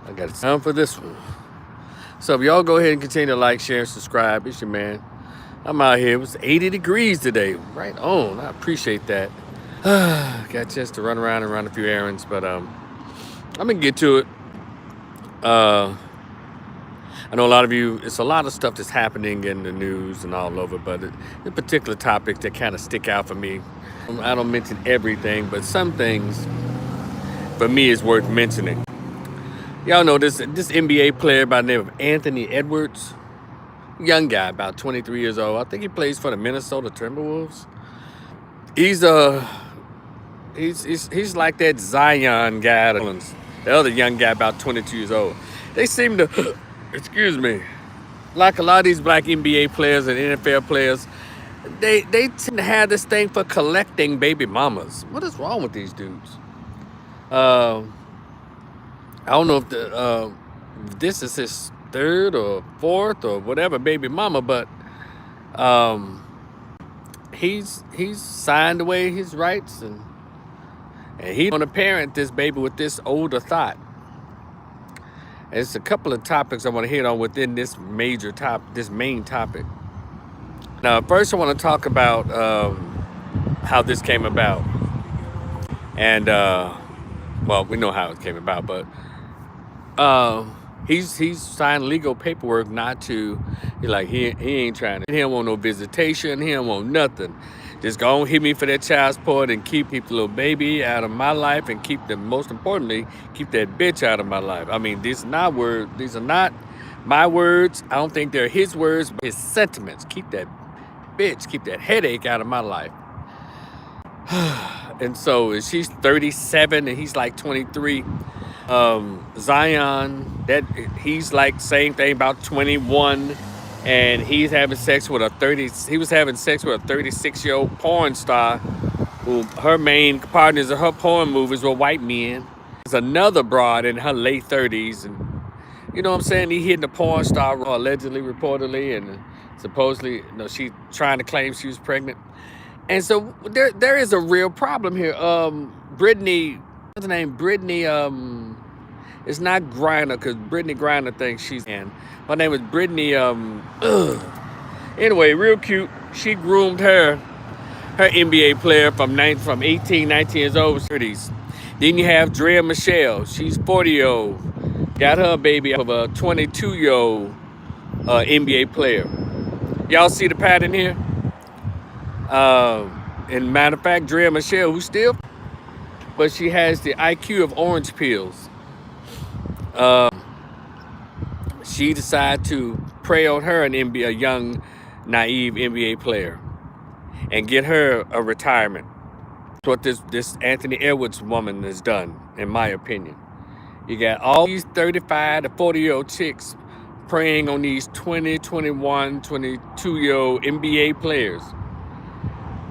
I got time for this one. So if y'all go ahead and continue to like, share, and subscribe. It's your man. I'm out here. It was 80 degrees today. Right on. I appreciate that. Got a chance to run around and run a few errands, but I'm gonna get to it. I know a lot of you, it's a lot of stuff that's happening in the news and all over, but the particular topics that kind of stick out for me, I don't mention everything, but some things for me is worth mentioning. Y'all know this NBA player by the name of Anthony Edwards, young guy, about 23 years old. I think he plays for the Minnesota Timberwolves. He's like that Zion guy, the other young guy, about 22 years old. They seem to, excuse me, like a lot of these black NBA players and NFL players, they tend to have this thing for collecting baby mamas. What is wrong with these dudes? I don't know if this is his third or fourth or whatever baby mama, but he's signed away his rights and he's gonna parent this baby with this older THOT. And it's a couple of topics I want to hit on within this main topic. Now, first I want to talk about how this came about, and well, we know how it came about, but he's signed legal paperwork not to. He ain't trying to. He don't want no visitation. He don't want nothing. Just go and hit me for that child support and keep the little baby out of my life and most importantly, keep that bitch out of my life. I mean, these are not my words. I don't think they're his words, but his sentiments. Keep that bitch, keep that headache out of my life. And so she's 37 and he's like 23. Zion, he's like same thing, about 21. And he's having sex with he was having sex with a 36-year-old porn star who her main partners of her porn movies were white men. There's another broad in her late 30s. And you know what I'm saying? He hitting the porn star allegedly, reportedly, and supposedly, she trying to claim she was pregnant. And so there is a real problem here. Brittany, what's her name? Brittany, it's not Griner, because Brittany Griner thinks she's in. Her name is Brittany, anyway, real cute. She groomed her NBA player from 18, 19 years old, 30s. Then you have Drea Michelle. She's 40-year-old. Got her baby of a 22-year-old NBA player. Y'all see the pattern here? And matter of fact, Drea Michelle, who's still, but she has the IQ of orange peels. She decided to prey on her, a young, naive NBA player, and get her a retirement. That's what this Anthony Edwards woman has done, in my opinion. You got all these 35 to 40-year-old chicks preying on these 20, 21, 22-year-old NBA players.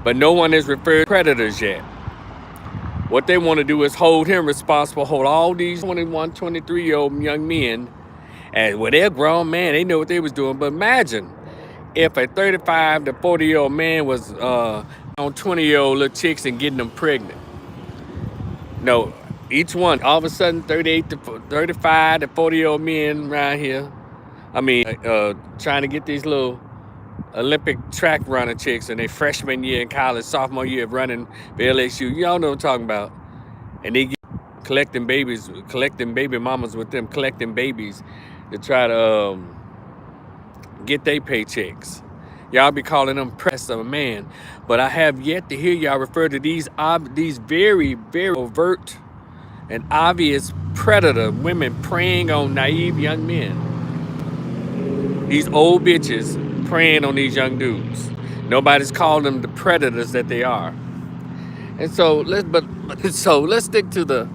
But no one has referred predators yet. What they want to do is hold him responsible, hold all these 21, 23-year-old young men. And they're grown man, they know what they was doing. But imagine if a 35 to 40-year-old man was on 20-year-old little chicks and getting them pregnant. No, each one, all of a sudden, 38 to 35 to 40-year-old men around here. I mean, trying to get these little Olympic track runner chicks in their freshman year in college, sophomore year of running for LSU. Y'all know what I'm talking about. And they get collecting baby mamas with them, collecting babies to try to get their paychecks. Y'all be calling them press of a man. But I have yet to hear y'all refer to these very, very overt and obvious predator women preying on naive young men. These old bitches preying on these young dudes. Nobody's calling them the predators that they are. And so let's stick to the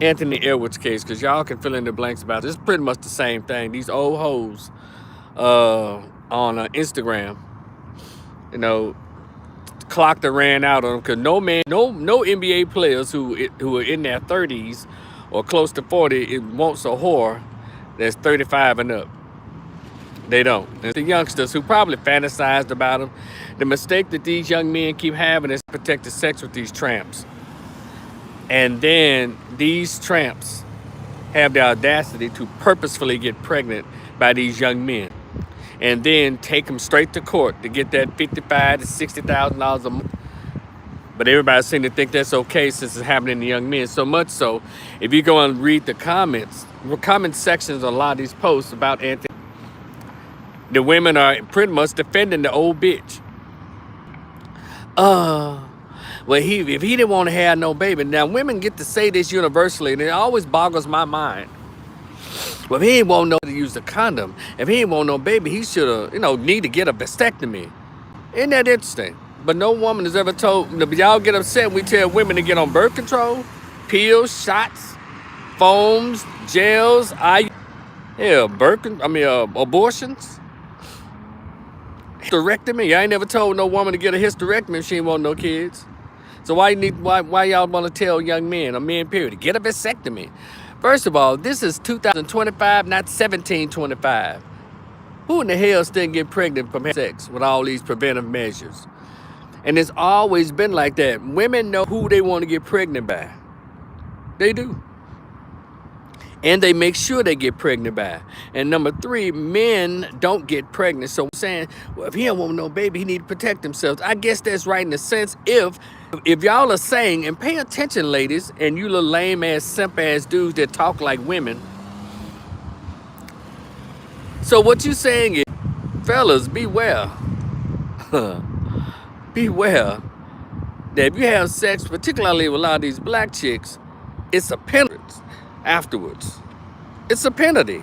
Anthony Edwards case, because y'all can fill in the blanks about this. It's pretty much the same thing. These old hoes on Instagram, clocked and ran out on them, because no NBA players who are in their 30s or close to 40 wants a whore that's 35 and up. They don't. It's the youngsters who probably fantasized about them. The mistake that these young men keep having is protected sex with these tramps. And then these tramps have the audacity to purposefully get pregnant by these young men and then take them straight to court to get that $55,000 to $60,000 a month. But everybody seems to think that's okay since it's happening to young men. So much so, if you go and read the comments, comment sections on a lot of these posts about Anthony, the women are pretty much defending the old bitch. Well, if he didn't want to have no baby. Now, women get to say this universally, and it always boggles my mind. Well, if he ain't want no to use the condom, if he ain't want no baby, he should have, need to get a vasectomy. Isn't that interesting? But no woman has ever told, y'all get upset when we tell women to get on birth control, pills, shots, foams, gels, abortions. Hysterectomy. I ain't never told no woman to get a hysterectomy if she ain't want no kids. So why y'all want to tell young men, or men period, to get a vasectomy? First of all, this is 2025, not 1725. Who in the hell still get pregnant from sex with all these preventive measures? And it's always been like that. Women know who they want to get pregnant by. They do. And they make sure they get pregnant by. And number 3, men don't get pregnant. So I'm saying, well, if he don't want no baby, he need to protect himself. I guess that's right in a sense. If y'all are saying, and pay attention, ladies, and you little lame ass, simp ass dudes that talk like women. So what you saying is, fellas, beware. Beware that if you have sex, particularly with a lot of these black chicks, it's a penalty afterwards. It's a penalty.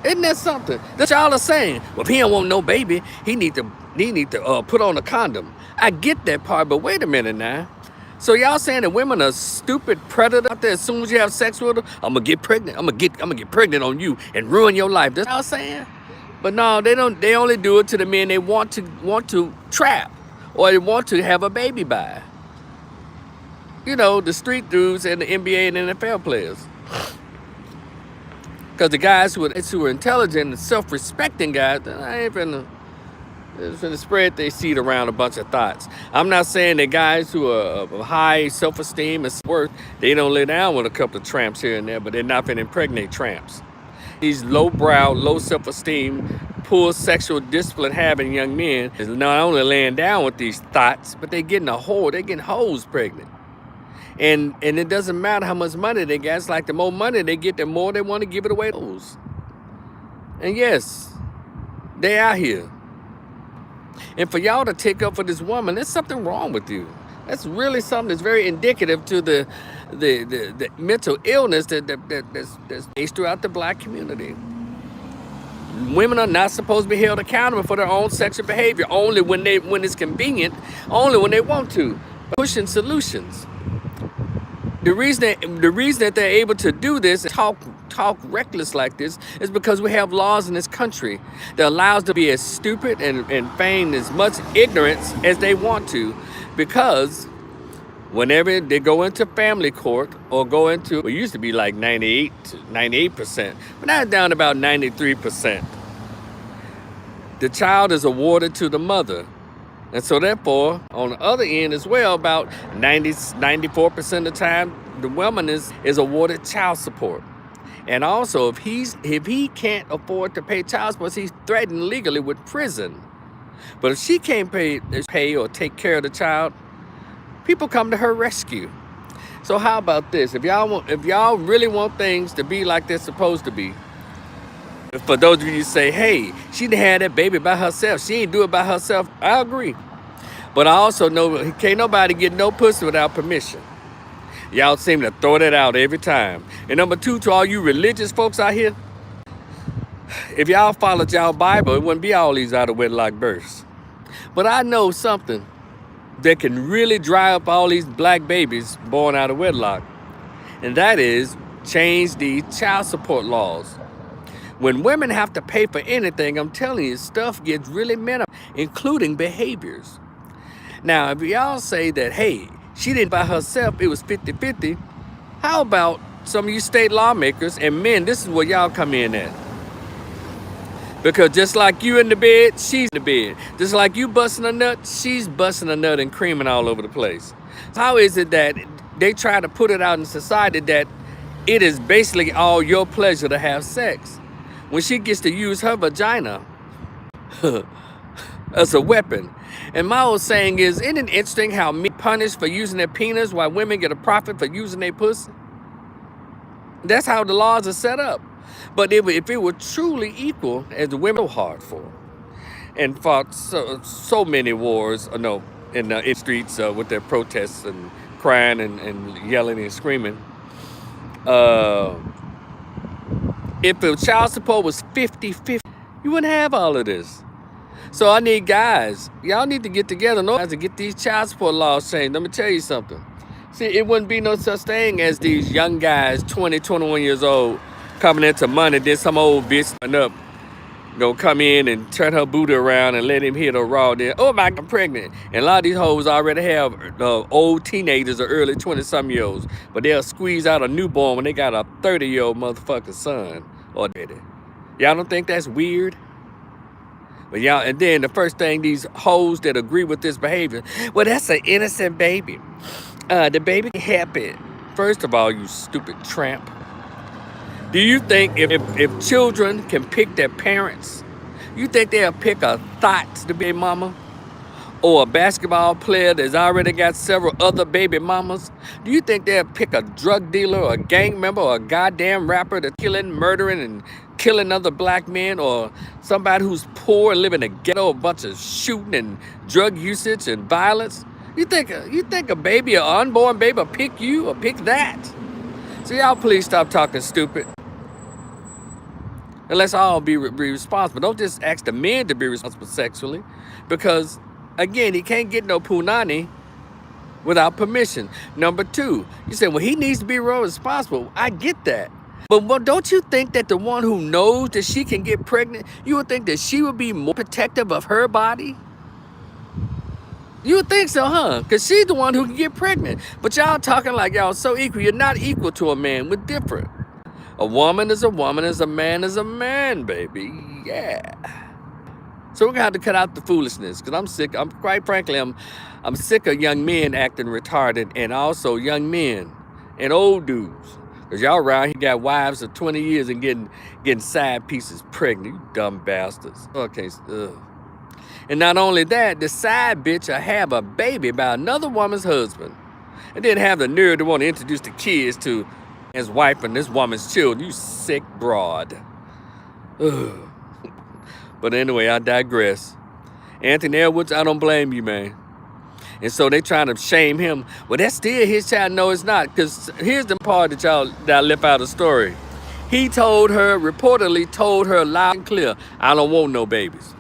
Isn't that something? That y'all are saying, well, if he don't want no baby, he need to put on a condom. I get that part, but wait a minute now. So y'all saying that women are stupid predators out there? As soon as you have sex with them, I'm gonna get pregnant. I'm gonna get pregnant on you and ruin your life. That's what y'all saying. But no, they don't. They only do it to the men they want to trap, or they want to have a baby by. The street dudes and the NBA and NFL players. Because the guys who are intelligent and self-respecting guys, I ain't finna spread their seed around a bunch of thoughts. I'm not saying that guys who are of high self-esteem and worth, they don't lay down with a couple of tramps here and there, but they're not finna impregnate tramps. These low-brow, low self-esteem, poor sexual discipline having young men is not only laying down with these thoughts, but they're getting hoes pregnant. And it doesn't matter how much money they got. It's like the more money they get, the more they want to give it away to those. And yes, they out here. And for y'all to take up for this woman, there's something wrong with you. That's really something that's very indicative to the mental illness that's faced throughout the black community. Women are not supposed to be held accountable for their own sexual behavior, only when it's convenient, only when they want to. Pushing solutions. The reason that they're able to do this and talk reckless like this is because we have laws in this country that allows them to be as stupid and feign as much ignorance as they want to, because whenever they go into family court or go into, it used to be like 98%, but now it's down to about 93%. The child is awarded to the mother. And so therefore, on the other end as well, about 94% of the time, the woman is awarded child support. And also, if he can't afford to pay child support, he's threatened legally with prison. But if she can't pay or take care of the child, people come to her rescue. So how about this? If y'all really want things to be like they're supposed to be, for those of you who say, hey, she done had that baby by herself, she ain't do it by herself, I agree. But I also know can't nobody get no pussy without permission. Y'all seem to throw that out every time. And number 2, to all you religious folks out here, if y'all followed y'all Bible, it wouldn't be all these out of wedlock births. But I know something that can really dry up all these black babies born out of wedlock. And that is change the child support laws. When women have to pay for anything, I'm telling you, stuff gets really minimal, including behaviors. Now, if y'all say that, hey, she didn't by herself, it was 50-50, how about some of you state lawmakers and men, this is where y'all come in at. Because just like you in the bed, she's in the bed. Just like you busting a nut, she's busting a nut and creaming all over the place. How is it that they try to put it out in society that it is basically all your pleasure to have sex. When she gets to use her vagina as a weapon. And my old saying is, isn't it interesting how men punished for using their penis while women get a profit for using their pussy? That's how the laws are set up. But if it were truly equal, as the women are hard for, and fought so many wars, in the streets with their protests and crying and yelling and screaming. If the child support was 50-50, you wouldn't have all of this. So I need guys. Y'all need to get together to get these child support laws changed. Let me tell you something. See, it wouldn't be no such thing as these young guys, 20, 21 years old, coming into money. Then some old bitch up gonna come in and turn her booty around and let him hit her raw. Then, oh my God, I'm pregnant. And a lot of these hoes already have old teenagers or early 20-some-year-olds, but they'll squeeze out a newborn when they got a 30-year-old motherfucking son or daddy. Y'all don't think that's weird? But y'all, and then the first thing, these hoes that agree with this behavior, well, that's an innocent baby. The baby can help it. First of all, you stupid tramp. Do you think if children can pick their parents, you think they'll pick a THOT to be a mama? Or a basketball player that's already got several other baby mamas? Do you think they'll pick a drug dealer or a gang member or a goddamn rapper that's killing, murdering, and killing other black men, or somebody who's poor and living in a ghetto, a bunch of shooting and drug usage and violence? You think a baby, an unborn baby, will pick you or pick that? So y'all please stop talking stupid. And let's all be responsible. Don't just ask the men to be responsible sexually, because again, he can't get no punani without permission. Number two, you say, well, he needs to be real responsible. I get that. But don't you think that the one who knows that she can get pregnant, you would think that she would be more protective of her body? You would think so, huh? Because she's the one who can get pregnant. But y'all talking like y'all so equal. You're not equal to a man. We're different. A woman is a woman, as a man is a man, baby. Yeah. So we're gonna have to cut out the foolishness, because I'm sick. Quite frankly, I'm sick of young men acting retarded, and also young men and old dudes. Because y'all around here got wives of 20 years and getting side pieces pregnant. You dumb bastards. Okay. And not only that, the side bitch will have a baby by another woman's husband, and then have the nerve to want to introduce the kids to his wife and this woman's children. You sick broad. Ugh. But anyway, I digress. Anthony Edwards, I don't blame you, man. And so they trying to shame him. Well, that's still his child. No, it's not. Because here's the part that I left out of the story. He reportedly told her loud and clear, I don't want no babies.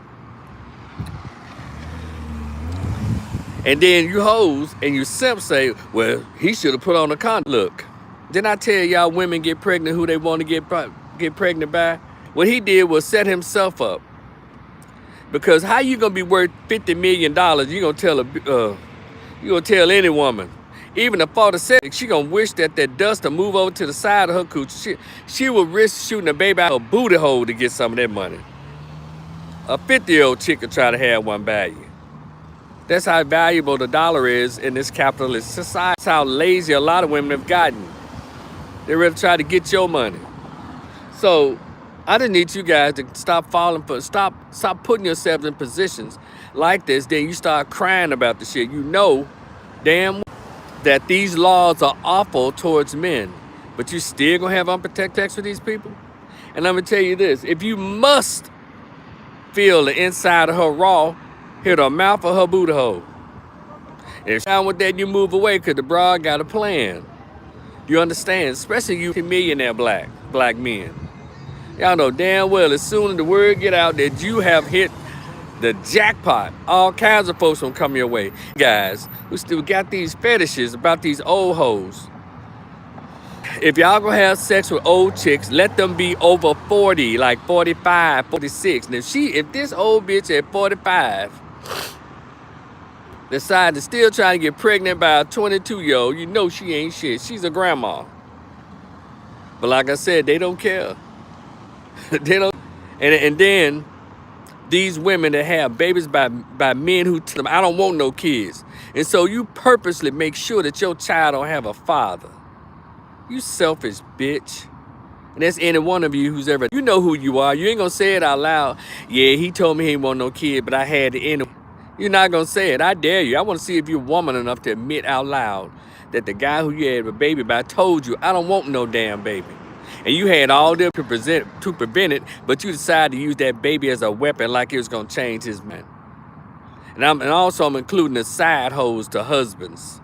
And then you hoes and you simps say, well, he should have put on a condom. Look, didn't I tell y'all women get pregnant who they want to get pregnant by? What he did was set himself up. Because how you gonna be worth $50 million? You gonna tell any woman, even a 46, she gonna wish that dust to move over to the side of her coochie. She will risk shooting a baby out of her booty hole to get some of that money. A 50-year-old chick will try to have one by you. That's how valuable the dollar is in this capitalist society. That's how lazy a lot of women have gotten. They really try to get your money. So I just need you guys to stop stop putting yourselves in positions like this. Then you start crying about the shit. You know damn well that these laws are awful towards men, but you still gonna have unprotected sex with these people? And I'm gonna tell you this, if you must feel the inside of her raw, hit her mouth or her booty hole. And if down with that, you move away, because the broad got a plan. You understand? Especially you millionaire black men. Y'all know damn well, as soon as the word get out that you have hit the jackpot, all kinds of folks gonna come your way. Guys who still got these fetishes about these old hoes. If y'all gonna have sex with old chicks, let them be over 40, like 45, 46. And if this old bitch at 45 decide to still try to get pregnant by a 22-year-old, you know she ain't shit. She's a grandma. But like I said, they don't care. They don't. And then these women that have babies by men who tell them, I don't want no kids. And so you purposely make sure that your child don't have a father. You selfish bitch. And that's any one of you who's ever, you know who you are. You ain't gonna say it out loud. Yeah, he told me he ain't want no kid, but I had it anyway. You're not gonna say it. I dare you. I want to see if you're woman enough to admit out loud that the guy who you had a baby by told you, I don't want no damn baby. And you had all them to prevent it, but you decided to use that baby as a weapon like it was gonna change his man. And also I'm including the side hoes to husbands.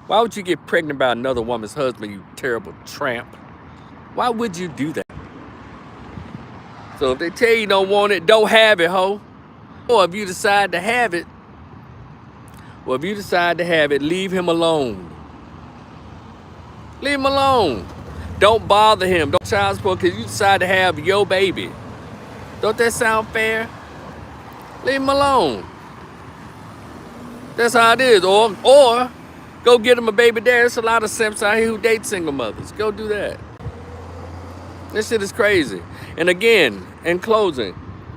Why would you get pregnant by another woman's husband, you terrible tramp? Why would you do that? So if they tell you don't want it, don't have it, ho. Or if you decide to have it, leave him alone. Leave him alone. Don't bother him. Don't child support because you decide to have your baby. Don't that sound fair? Leave him alone. That's how it is. Or go get him a baby dad. There's a lot of simps out here who date single mothers. Go do that. This shit is crazy. And again, in closing,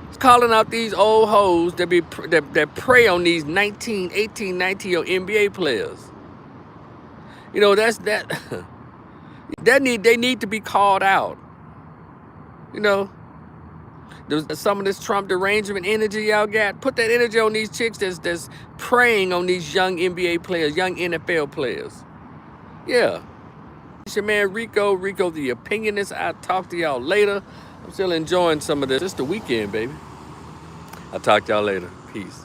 it's calling out these old hoes that prey on these 18, 19-year-old NBA players. You know, they need to be called out. You know, there's some of this Trump derangement energy y'all got. Put that energy on these chicks that's preying on these young NBA players, young NFL players. Yeah. It's your man Rico the Opinionist. I'll talk to y'all later. I'm still enjoying some of this. It's the weekend, baby. I'll talk to y'all later. Peace.